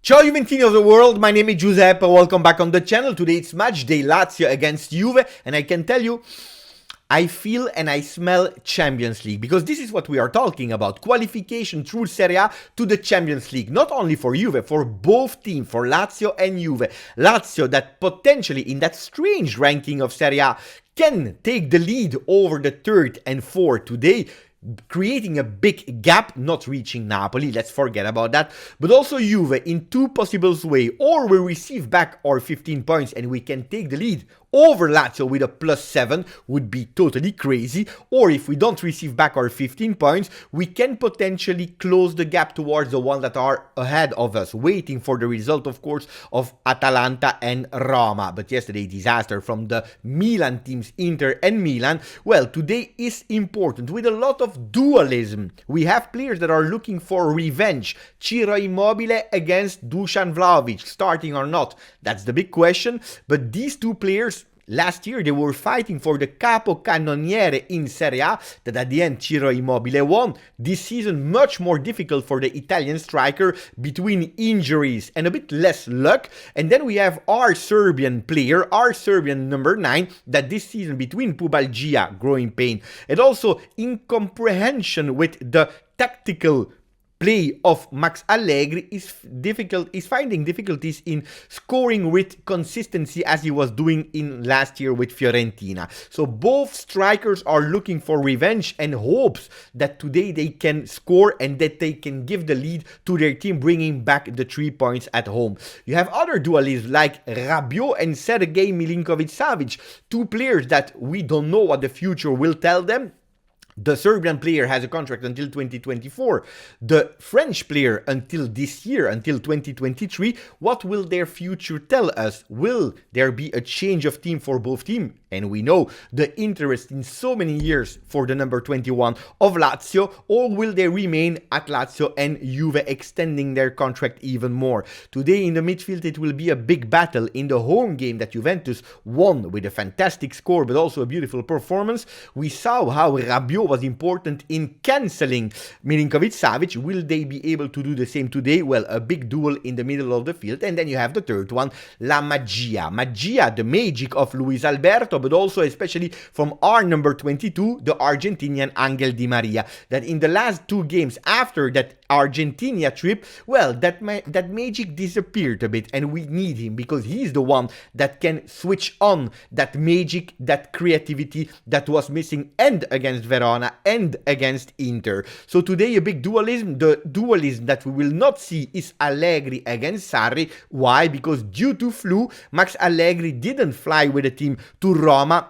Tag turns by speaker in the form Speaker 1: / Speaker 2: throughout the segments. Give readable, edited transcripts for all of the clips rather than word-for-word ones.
Speaker 1: Ciao Juventini of the world, my name is Giuseppe, welcome back on the channel. Today it's match day Lazio against Juve, and I can tell you, I feel and I smell Champions League, because this is what we are talking about. Qualification through Serie A to the Champions League, not only for Juve, for both teams, for Lazio and Juve. Lazio that potentially in that strange ranking of Serie A can take the lead over the third and fourth today, creating a big gap, not reaching Napoli, let's forget about that, but also Juve in two possible ways. Or we receive back our 15 points and we can take the lead over Lazio with a +7, would be totally crazy. Or if we don't receive back our 15 points, we can potentially close the gap towards the ones that are ahead of us, waiting for the result, of course, of Atalanta and Roma. But yesterday, disaster from the Milan teams, Inter and Milan. Well, today is important with a lot of dualism. We have players that are looking for revenge. Ciro Immobile against Dusan Vlahovic, starting or not, that's the big question. But these two players, last year they were fighting for the capocannoniere in Serie A, that at the end Ciro Immobile won. This season much more difficult for the Italian striker between injuries and a bit less luck. And then we have our Serbian player, our Serbian number 9, that this season between pubalgia, growing pain, and also incomprehension with the tactical play of Max Allegri is finding difficulties in scoring with consistency as he was doing in last year with Fiorentina. So both strikers are looking for revenge and hopes that today they can score and that they can give the lead to their team, bringing back the 3 points at home. You have other dualists like Rabiot and Sergej Milinkovic-Savic, two players that we don't know what the future will tell them. The Serbian player has a contract until 2024. The French player until this year, until 2023. What will their future tell us? Will there be a change of team for both teams? And we know the interest in so many years for the number 21 of Lazio, or will they remain at Lazio and Juve extending their contract even more? Today in the midfield it will be a big battle in the home game that Juventus won with a fantastic score but also a beautiful performance. We saw how Rabiot was important in cancelling Milinkovic-Savic. Will they be able to do the same today? Well, a big duel in the middle of the field. And then you have the third one, La Magia. Magia, the magic of Luis Alberto, but also especially from our number 22, the Argentinian Angel Di Maria, that in the last two games after that Argentina trip, well, that magic disappeared a bit, and we need him because he's the one that can switch on that magic, that creativity that was missing, and against Verona and against Inter. So today a big dualism. The dualism that we will not see is Allegri against Sarri. Why? Because due to flu, Max Allegri didn't fly with the team to Roma.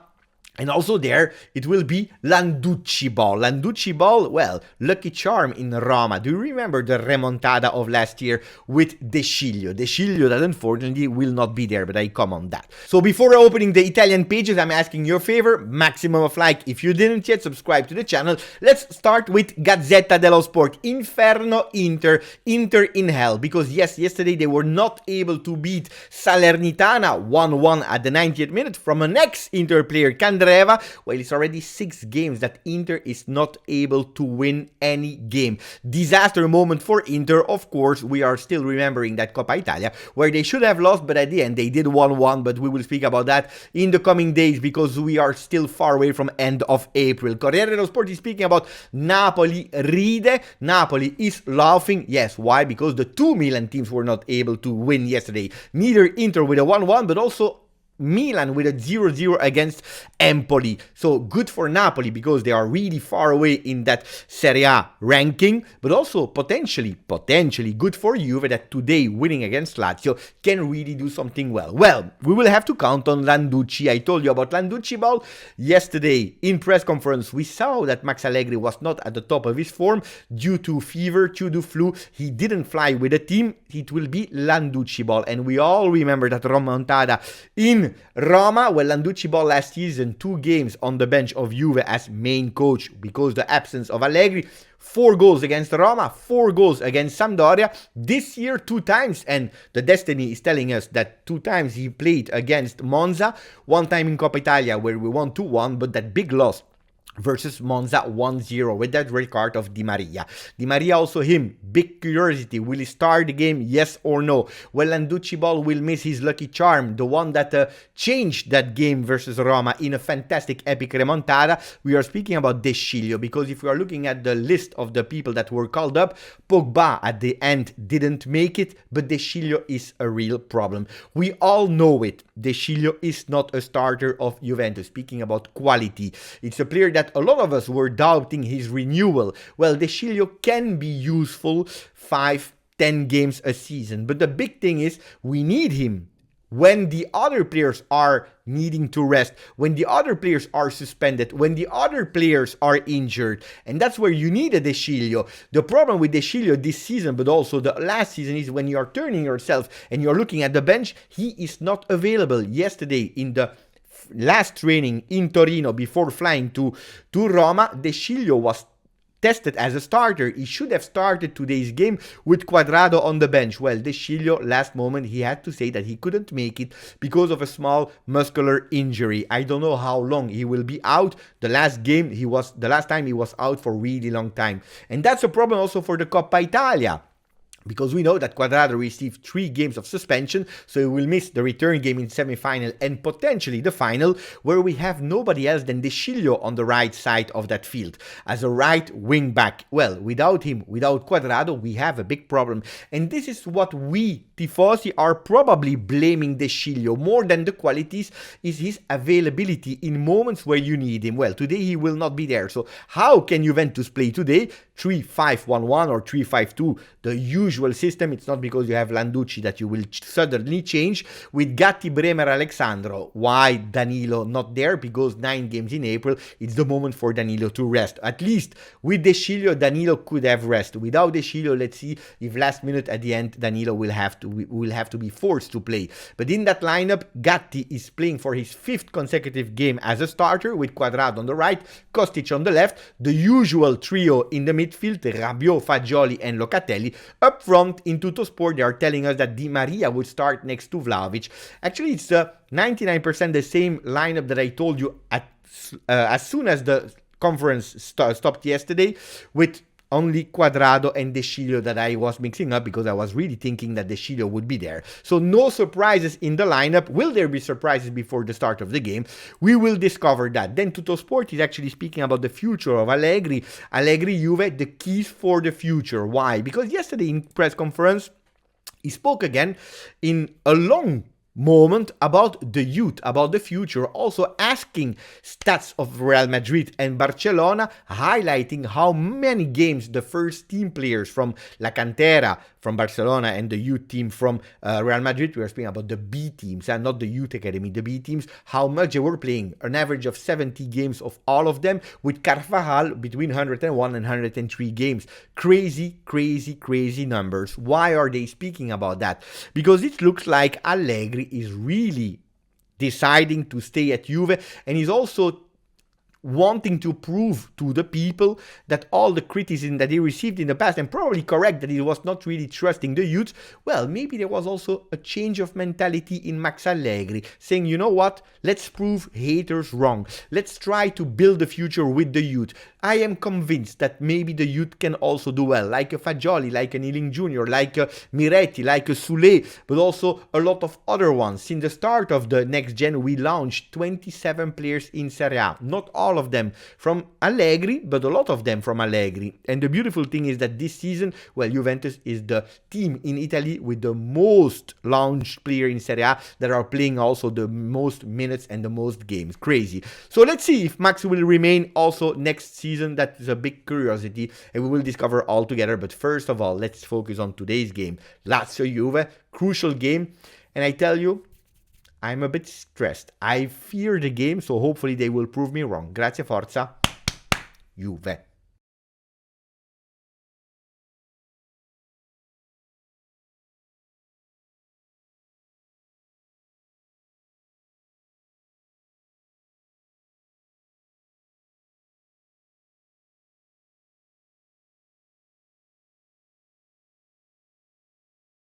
Speaker 1: And also there, it will be Landucci ball. Landucci ball, well, lucky charm in Roma. Do you remember the remontada of last year with De Sciglio? De Sciglio that unfortunately will not be there, but I come on that. So before opening the Italian pages, I'm asking your favor, maximum of like. If you didn't yet subscribe to the channel, let's start with Gazzetta dello Sport. Inferno Inter, Inter in hell. Because yes, yesterday they were not able to beat Salernitana 1-1 at the 90th minute from an ex-Inter player, Well, it's already 6 games that Inter is not able to win any game. Disaster moment for Inter. Of course, we are still remembering that Coppa Italia, where they should have lost, but at the end they did 1-1, but we will speak about that in the coming days because we are still far away from end of April. Corriere dello Sport is speaking about Napoli ride. Napoli is laughing. Yes, why? Because the two Milan teams were not able to win yesterday. Neither Inter with a 1-1, but also Milan with a 0-0 against Empoli. So good for Napoli because they are really far away in that Serie A ranking, but also potentially good for Juve that today winning against Lazio can really do something well. Well, we will have to count on Landucci. I told you about Landucci ball yesterday in press conference. We saw that Max Allegri was not at the top of his form due to fever, due to flu. He didn't fly with the team. It will be Landucci ball, and we all remember that remontada in Roma. Well, Landucci ball last season, 2 games on the bench of Juve as main coach because the absence of Allegri. 4 goals against Roma, 4 goals against Sampdoria. This year 2 times, and the destiny is telling us that 2 times he played against Monza. 1 time in Coppa Italia where we won 2-1, but that big loss versus Monza 1-0 with that red card of Di Maria. Di Maria also him, big curiosity, will he start the game, yes or no? Well, Landucci ball will miss his lucky charm, the one that changed that game versus Roma in a fantastic epic remontada. We are speaking about De Sciglio, because if we are looking at the list of the people that were called up, Pogba at the end didn't make it, but De Sciglio is a real problem. We all know it. De Sciglio is not a starter of Juventus. Speaking about quality, it's a player that a lot of us were doubting his renewal. Well, De Sciglio can be useful 5-10 games a season, but the big thing is we need him when the other players are needing to rest, when the other players are suspended, when the other players are injured. And that's where you need a De Sciglio. The problem with De Sciglio this season, but also the last season, is when you are turning yourself and you're looking at the bench, he is not available. Yesterday in the last training in Torino before flying to Roma, De Sciglio was tested as a starter. He should have started today's game with Cuadrado on the bench. Well, De Sciglio, last moment, he had to say that he couldn't make it because of a small muscular injury. I don't know how long he will be out. The last time he was out for a really long time. And that's a problem also for the Coppa Italia, because we know that Cuadrado received 3 games of suspension, so he will miss the return game in semi-final and potentially the final, where we have nobody else than De Sciglio on the right side of that field as a right wing back. Well, without him, without Cuadrado, we have a big problem. And this is what we, tifosi, are probably blaming De Sciglio more than the qualities, is his availability in moments where you need him. Well, today he will not be there. So how can Juventus play today? 3-5-1-1 or 3-5-2, the usual system. It's not because you have Landucci that you will suddenly change. With Gatti, Bremer, Alexandro. Why Danilo not there? Because 9 games in April, it's the moment for Danilo to rest. At least with De Sciglio, Danilo could have rest. Without De Sciglio, let's see if last minute at the end Danilo will have to be forced to play. But in that lineup, Gatti is playing for his 5th consecutive game as a starter, with Cuadrado on the right, Kostic on the left, the usual trio in the midfield, Rabiot, Fagioli and Locatelli. Up front in Tuttosport, they are telling us that Di Maria would start next to Vlahovic. Actually, it's 99% the same lineup that I told you as soon as the conference stopped yesterday, with only Cuadrado and De Sciglio that I was mixing up, because I was really thinking that De Sciglio would be there. So no surprises in the lineup. Will there be surprises before the start of the game? We will discover that. Then Tuttosport is actually speaking about the future of Allegri. Allegri Juve, the keys for the future. Why? Because yesterday in press conference, he spoke again in a long moment about the youth, about the future, also asking stats of Real Madrid and Barcelona, highlighting how many games the first team players from La Cantera, from Barcelona, and the youth team from Real Madrid, we are speaking about the B teams and not the youth academy, the B teams, how much they were playing, an average of 70 games of all of them, with Carvajal between 101 and 103 games. Crazy, crazy, crazy numbers. Why are they speaking about that? Because it looks like Allegri is really deciding to stay at Juve, and he's also wanting to prove to the people that all the criticism that he received in the past, and probably correct, that he was not really trusting the youth, well, maybe there was also a change of mentality in Max Allegri, saying, you know what, let's prove haters wrong. Let's try to build the future with the youth. I am convinced that maybe the youth can also do well, like a Fagioli, like an Ealing Jr., like a Miretti, like a Soulé, but also a lot of other ones. Since the start of the next gen, we launched 27 players in Serie A. Not all of them from Allegri, but a lot of them from Allegri. And the beautiful thing is that this season, well, Juventus is the team in Italy with the most launched player in Serie A that are playing also the most minutes and the most games. Crazy. So let's see if Max will remain also next season. That is a big curiosity, and we will discover all together. But first of all, let's focus on today's game. Lazio Juve, crucial game. And I tell you, I'm a bit stressed. I fear the game, so hopefully they will prove me wrong. Grazie, forza, Juve.